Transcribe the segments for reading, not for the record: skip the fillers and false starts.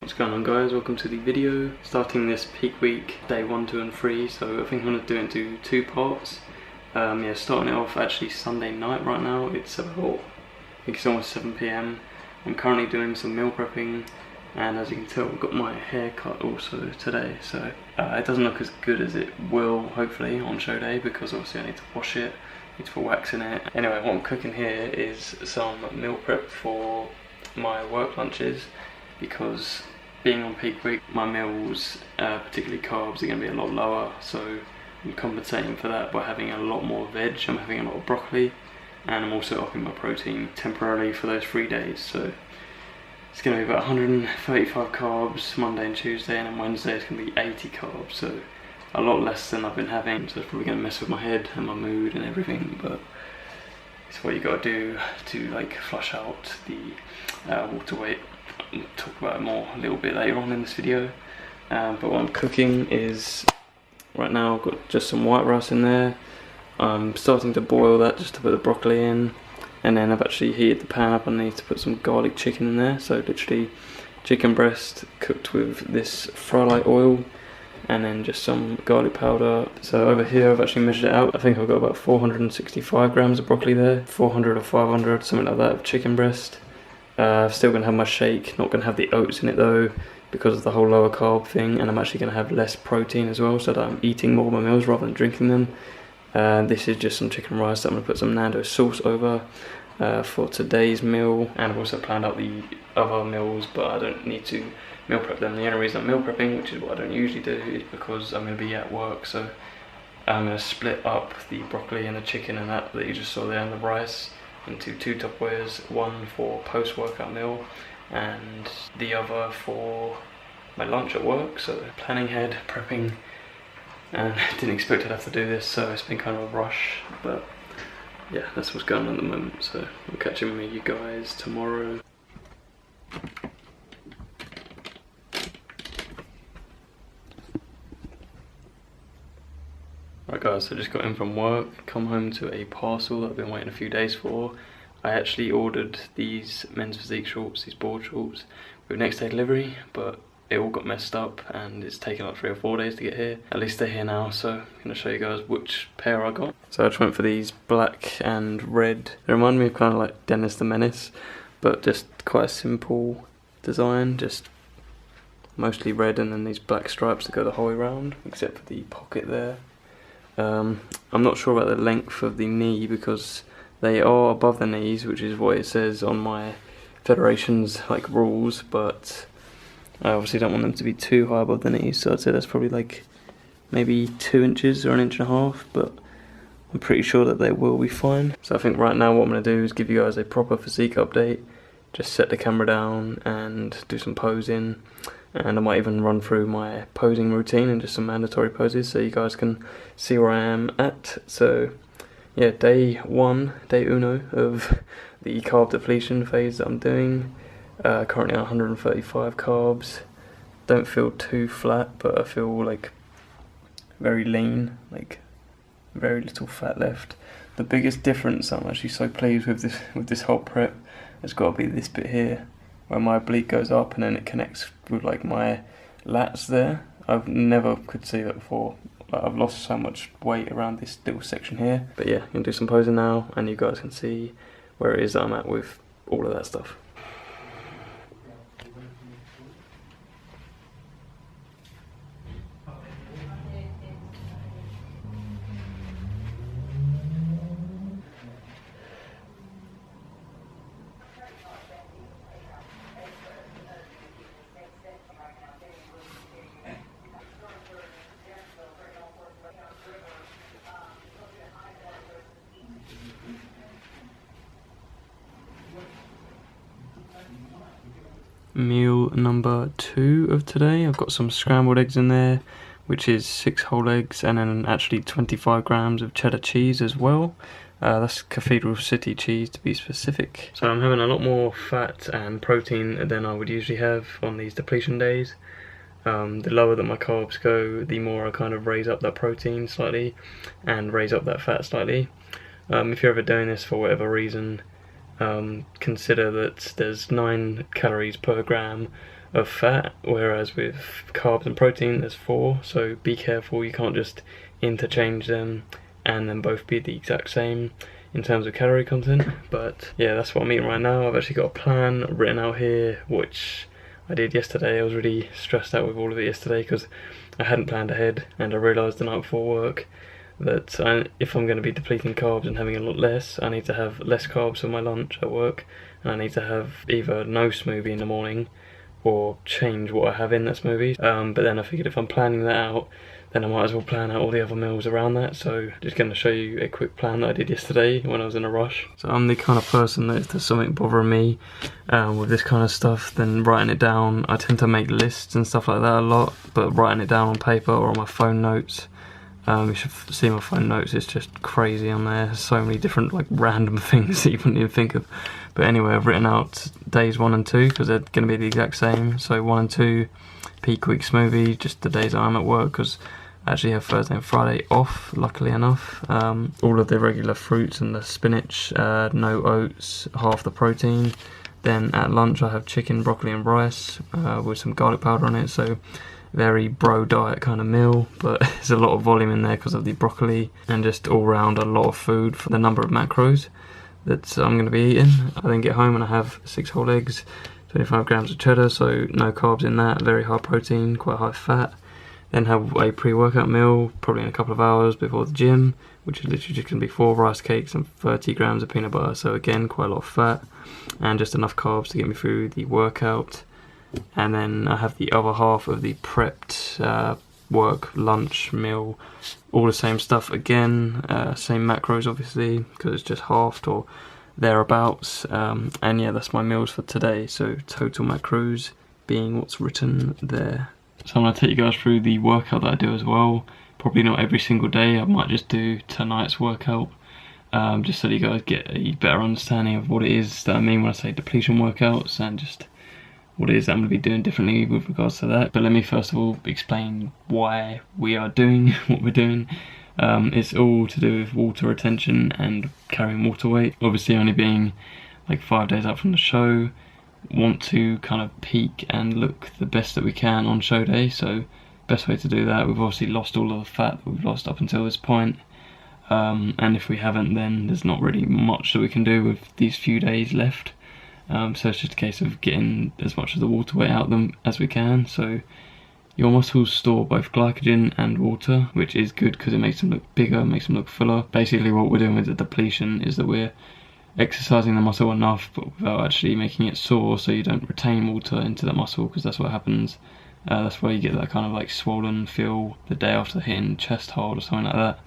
What's going on, guys? Welcome to the video. Starting this peak week, day 1, 2 and 3, so I think I'm going to do it into 2 parts. Yeah, starting it off actually Sunday night right now. It's about, I think it's almost 7 PM. I'm currently doing some meal prepping, and as you can tell I've got my hair cut also today, so it doesn't look as good as it will hopefully on show day, because obviously I need to wash it, need to put wax in it. Anyway, what I'm cooking here is some meal prep for my work lunches, because being on peak week, my meals, particularly carbs, are going to be a lot lower, so I'm compensating for that by having a lot more veg. I'm having a lot of broccoli, and I'm also upping my protein temporarily for those 3 days, so it's going to be about 135 carbs Monday and Tuesday, and then Wednesday it's going to be 80 carbs, so a lot less than I've been having, so it's probably going to mess with my head and my mood and everything, but it's what you got to do to like flush out the water weight. I'll talk about it more a little bit later on in this video, but what I'm cooking is, right now I've got just some white rice in there. I'm starting to boil that just to put the broccoli in, and then I've actually heated the pan up underneath to put some garlic chicken in there, so literally chicken breast cooked with this fry light oil and then just some garlic powder. So over here I've actually measured it out. I think I've got about 465 grams of broccoli there, 400 or 500, something like that, of chicken breast. Still going to have my shake, not going to have the oats in it though, because of the whole lower carb thing, and I'm actually going to have less protein as well, so that I'm eating more of my meals rather than drinking them. This is just some chicken rice that I'm going to put some Nando sauce over for today's meal, and I've also planned out the other meals, but I don't need to meal prep them. The only reason I'm meal prepping, which is what I don't usually do, is because I'm going to be at work, so I'm going to split up the broccoli and the chicken and that you just saw there and the rice into 2 Tupperwares, one for post-workout meal and the other for my lunch at work. So planning ahead, prepping, and didn't expect I'd have to do this, so it's been kind of a rush, but yeah, that's what's going on at the moment. So I'll catch up with you guys tomorrow. Right guys, so I just got in from work, come home to a parcel that I've been waiting a few days for. I actually ordered these men's physique shorts, these board shorts, with next day delivery, but it all got messed up and it's taken like 3 or 4 days to get here. At least they're here now, so I'm going to show you guys which pair I got. So I just went for these black and red. They remind me of kind of like Dennis the Menace, but just quite a simple design, just mostly red and then these black stripes that go the whole way around, except for the pocket there. I'm not sure about the length of the knee, because they are above the knees, which is what it says on my federation's like rules, but I obviously don't want them to be too high above the knees, so I'd say that's probably like maybe 2 inches or 1.5 inches, but I'm pretty sure that they will be fine. So I think right now what I'm going to do is give you guys a proper physique update, just set the camera down and do some posing, and I might even run through my posing routine and just some mandatory poses so you guys can see where I am at. So yeah, day 1, day uno of the carb depletion phase that I'm doing. Currently on 135 carbs. Don't feel too flat, but I feel like very lean, like very little fat left. The biggest difference I'm actually so pleased with this whole prep has got to be this bit here, where my oblique goes up and then it connects with like my lats there. I've never could see that before. I've lost so much weight around this little section here. But yeah, I'm going to do some posing now, and you guys can see where it is that I'm at with all of that stuff. Meal number 2 of today. I've got some scrambled eggs in there, which is 6 whole eggs, and then actually 25 grams of cheddar cheese as well. That's Cathedral City cheese to be specific. So I'm having a lot more fat and protein than I would usually have on these depletion days. The lower that my carbs go, the more I kind of raise up that protein slightly and raise up that fat slightly. If you're ever doing this for whatever reason, consider that there's 9 calories per gram of fat, whereas with carbs and protein there's 4, so be careful, you can't just interchange them and then both be the exact same in terms of calorie content. But yeah, that's what I'm eating right now. I've actually got a plan written out here, which I did yesterday. I was really stressed out with all of it yesterday because I hadn't planned ahead, and I realised the night before work that if I'm going to be depleting carbs and having a lot less, I need to have less carbs for my lunch at work, and I need to have either no smoothie in the morning or change what I have in that smoothie. But then I figured if I'm planning that out, then I might as well plan out all the other meals around that. So just going to show you a quick plan that I did yesterday when I was in a rush. So I'm the kind of person that if there's something bothering me with this kind of stuff, then writing it down. I tend to make lists and stuff like that a lot, but writing it down on paper or on my phone notes, you should see my phone notes, it's just crazy on there. There's so many different like random things that you wouldn't even think of. But anyway, I've written out days 1 and 2 because they're going to be the exact same. So 1 and 2, peak week smoothie, just the days I'm at work, because I actually have Thursday and Friday off, luckily enough. All of the regular fruits and the spinach, no oats, half the protein. Then at lunch I have chicken, broccoli and rice with some garlic powder on it, so very bro diet kind of meal, but there's a lot of volume in there because of the broccoli, and just all round a lot of food for the number of macros that I'm going to be eating. I then get home and I have 6 whole eggs, 25 grams of cheddar, so no carbs in that, very high protein, quite high fat. Then have a pre-workout meal, probably in a couple of hours before the gym, which is literally just going to be 4 rice cakes and 30 grams of peanut butter, so again quite a lot of fat, and just enough carbs to get me through the workout. And then I have the other half of the prepped work lunch meal, all the same stuff again, same macros obviously because it's just halved or thereabouts, and yeah, that's my meals for today, so total macros being what's written there. So I'm going to take you guys through the workout that I do as well. Probably not every single day, I might just do tonight's workout, just so that you guys get a better understanding of what it is that I mean when I say depletion workouts, and just what it is that I'm going to be doing differently with regards to that. But let me first of all explain why we are doing what we're doing. It's all to do with water retention and carrying water weight. Obviously only being like 5 days out from the show, want to kind of peak and look the best that we can on show day, so best way to do that, we've obviously lost all of the fat that we've lost up until this point, and if we haven't, then there's not really much that we can do with these few days left. So it's just a case of getting as much of the water weight out of them as we can. So your muscles store both glycogen and water, which is good because it makes them look bigger, makes them look fuller. Basically what we're doing with the depletion is that we're exercising the muscle enough but without actually making it sore, so you don't retain water into the muscle, because that's what happens. That's why you get that kind of like swollen feel the day after hitting chest hard or something like that.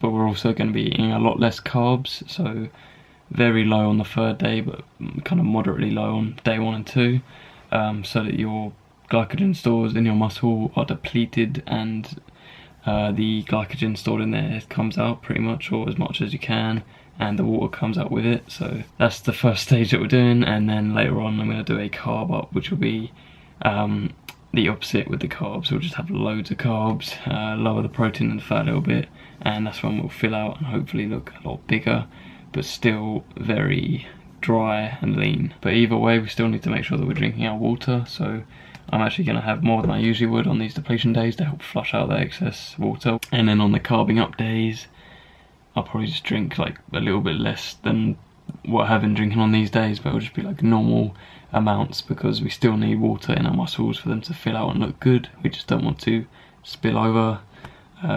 But we're also going to be eating a lot less carbs, so very low on the 3rd day but kind of moderately low on day 1 and 2, so that your glycogen stores in your muscle are depleted, and the glycogen stored in there comes out pretty much, or as much as you can, and the water comes out with it. So that's the first stage that we're doing, and then later on I'm going to do a carb up, which will be the opposite with the carbs. We'll just have loads of carbs, lower the protein and the fat a little bit, and that's when we'll fill out and hopefully look a lot bigger, but still very dry and lean. But either way, we still need to make sure that we're drinking our water, so I'm actually going to have more than I usually would on these depletion days to help flush out the excess water. And then on the carbing up days, I'll probably just drink like a little bit less than what I have been drinking on these days, but it'll just be like normal amounts, because we still need water in our muscles for them to fill out and look good. We just don't want to spill over.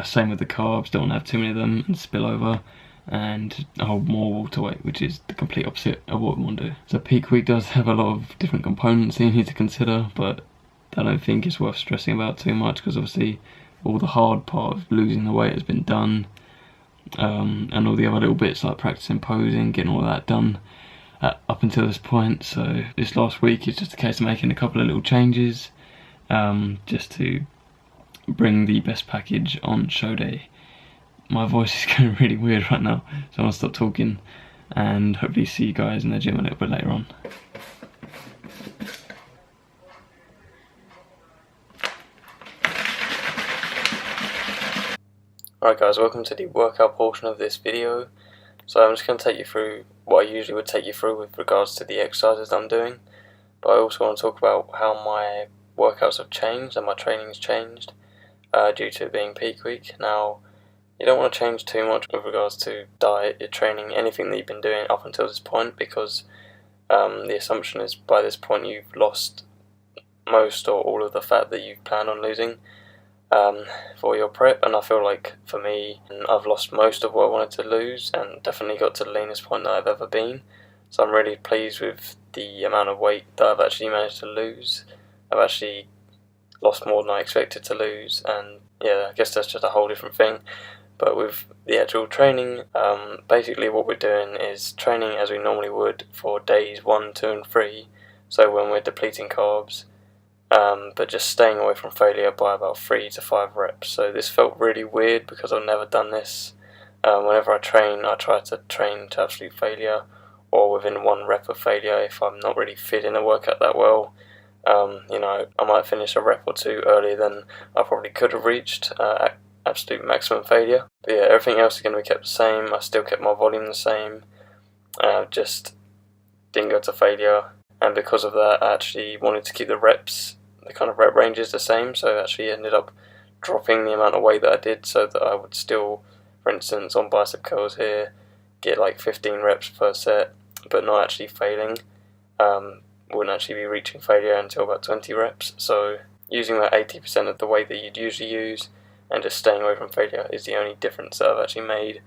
Same with the carbs, don't want to have too many of them and spill over and hold more water weight, which is the complete opposite of what we want to do. So peak week does have a lot of different components that you need to consider, but I don't think it's worth stressing about too much, because obviously all the hard part of losing the weight has been done, and all the other little bits like practicing posing, getting all of that done up until this point. So this last week is just a case of making a couple of little changes, just to bring the best package on show day. My voice is going really weird right now, so I'm going to stop talking and hopefully see you guys in the gym a little bit later on. Alright guys, welcome to the workout portion of this video. So I'm just going to take you through what I usually would take you through with regards to the exercises that I'm doing. but I also want to talk about how my workouts have changed and my training's changed due to it being peak week. Now, you don't want to change too much with regards to diet, your training, anything that you've been doing up until this point, because the assumption is by this point you've lost most or all of the fat that you planned on losing for your prep. And I feel like for me, I've lost most of what I wanted to lose and definitely got to the leanest point that I've ever been. So I'm really pleased with the amount of weight that I've actually managed to lose. I've actually lost more than I expected to lose, and yeah, I guess that's just a whole different thing. But with the actual training, basically what we're doing is training as we normally would for days 1, 2 and 3, so when we're depleting carbs, but just staying away from failure by about 3 to 5 reps. So this felt really weird because I've never done this. Whenever I train, I try to train to absolute failure or within 1 rep of failure if I'm not really feeling the workout that well. I might finish a rep or 2 earlier than I probably could have reached absolute maximum failure. But yeah, everything else is going to be kept the same. I still kept my volume the same, just didn't go to failure, and because of that I actually wanted to keep the kind of rep ranges the same, so I actually ended up dropping the amount of weight that I did so that I would still, for instance on bicep curls here, get like 15 reps per set but not actually failing. Wouldn't actually be reaching failure until about 20 reps, so using that 80% of the weight that you'd usually use and just staying away from failure is the only difference that I've actually made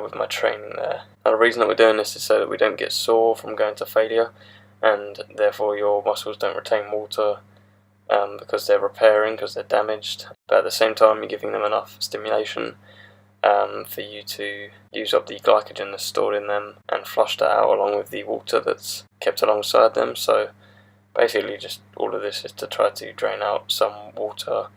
with my training there. Now the reason that we're doing this is so that we don't get sore from going to failure, and therefore your muscles don't retain water because they're repairing, because they're damaged, but at the same time you're giving them enough stimulation for you to use up the glycogen that's stored in them and flush that out along with the water that's kept alongside them. So basically just all of this is to try to drain out some water.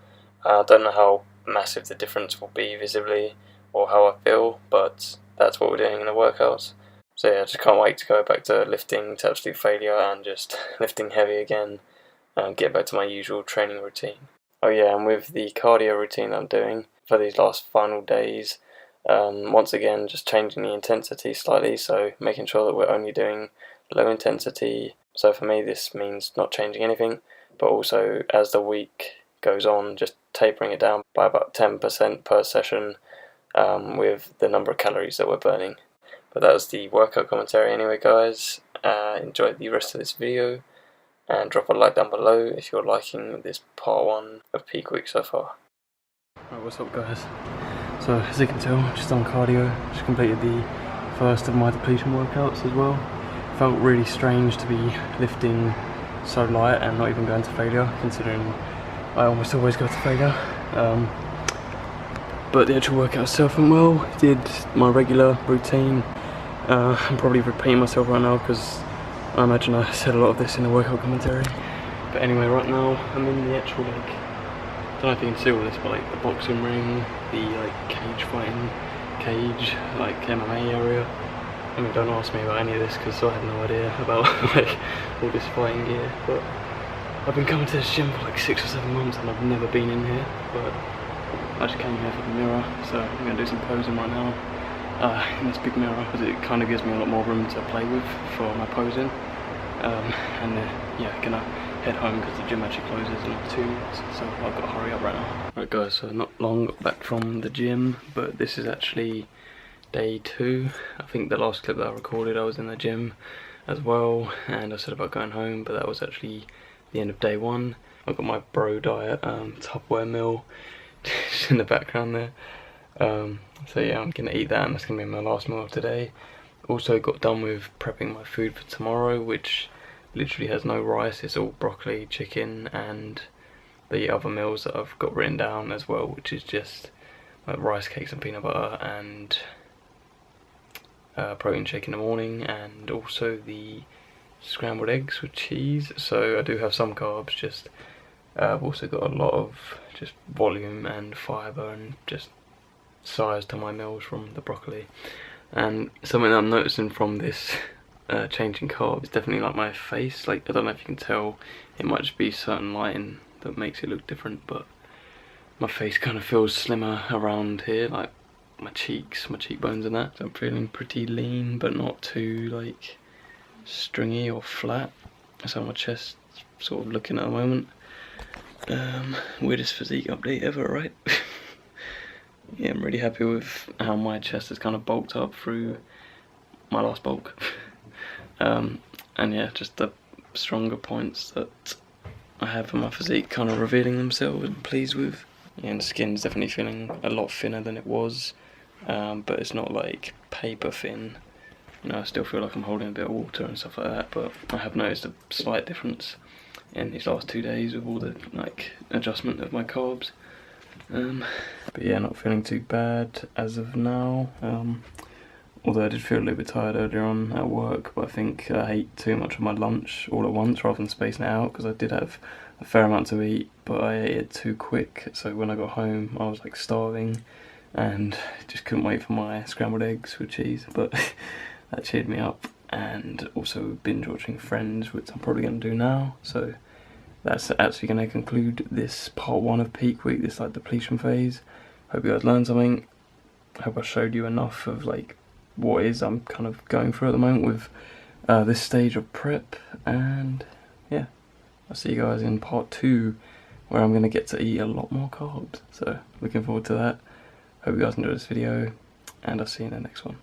I don't know how massive the difference will be visibly or how I feel, but that's what we're doing in the workouts. So yeah, I just can't wait to go back to lifting to absolute failure and just lifting heavy again and get back to my usual training routine. Oh yeah, and with the cardio routine I'm doing for these last final days, once again just changing the intensity slightly, so making sure that we're only doing low intensity. So for me this means not changing anything, but also as the week goes on just tapering it down by about 10% per session with the number of calories that we're burning. But that was the workout commentary anyway guys. Enjoy the rest of this video and drop a like down below if you're liking this part 1 of peak week so far. Alright, what's up guys? So as you can tell, just on cardio, just completed the first of my depletion workouts as well. Felt really strange to be lifting so light and not even going to failure, considering I almost always go to failure. But the actual workout itself went well. Did my regular routine. I'm probably repeating myself right now because I imagine I said a lot of this in the workout commentary. But anyway, right now I'm in the actual I don't know if you can see all this, but like the boxing ring, the like cage fighting cage, like MMA area. I mean, don't ask me about any of this because I had no idea about like all this fighting gear. But I've been coming to this gym for like 6 or 7 months and I've never been in here. But I just came here for the mirror, so I'm gonna do some posing right now in this big mirror because it kind of gives me a lot more room to play with for my posing. And then yeah, gonna head home because the gym actually closes in like 2 minutes, so I've got to hurry up right now. Right guys, so not long back from the gym, but this is actually day 2. I think the last clip that I recorded I was in the gym as well, and I said about going home, but that was actually the end of day 1. I've got my bro diet Tupperware meal just in the background there. So yeah, I'm gonna eat that and that's gonna be my last meal of today. Also got done with prepping my food for tomorrow, which literally has no rice, it's all broccoli, chicken, and the other meals that I've got written down as well, which is just like rice cakes and peanut butter and protein shake in the morning, and also the scrambled eggs with cheese. So I do have some carbs, just I've also got a lot of just volume and fibre and just size to my meals from the broccoli. And something that I'm noticing from this changing carbs is definitely like my face. Like I don't know if you can tell, it might just be certain lighting that makes it look different, but my face kind of feels slimmer around here, like my cheeks, my cheekbones and that. So I'm feeling pretty lean but not too like stringy or flat. That's how my chest's sort of looking at the moment. Weirdest physique update ever, right? Yeah, I'm really happy with how my chest has kind of bulked up through my last bulk. And yeah, just the stronger points that I have in my physique kind of revealing themselves, and pleased with. Yeah, and the skin's definitely feeling a lot thinner than it was, but it's not like paper thin. You know, I still feel like I'm holding a bit of water and stuff like that, but I have noticed a slight difference in these last 2 days with all the like adjustment of my carbs. But yeah, not feeling too bad as of now. Although I did feel a little bit tired earlier on at work, but I think I ate too much of my lunch all at once rather than spacing it out, because I did have a fair amount to eat, but I ate it too quick. So when I got home, I was like starving and just couldn't wait for my scrambled eggs with cheese, but that cheered me up. And also binge watching Friends, which I'm probably going to do now. So that's actually going to conclude this part 1 of peak week, this like depletion phase. Hope you guys learned something. Hope I showed you enough of like what is I'm kind of going through at the moment with this stage of prep. And yeah, I'll see you guys in part 2, where I'm going to get to eat a lot more carbs. So looking forward to that. Hope you guys enjoyed this video, and I'll see you in the next one.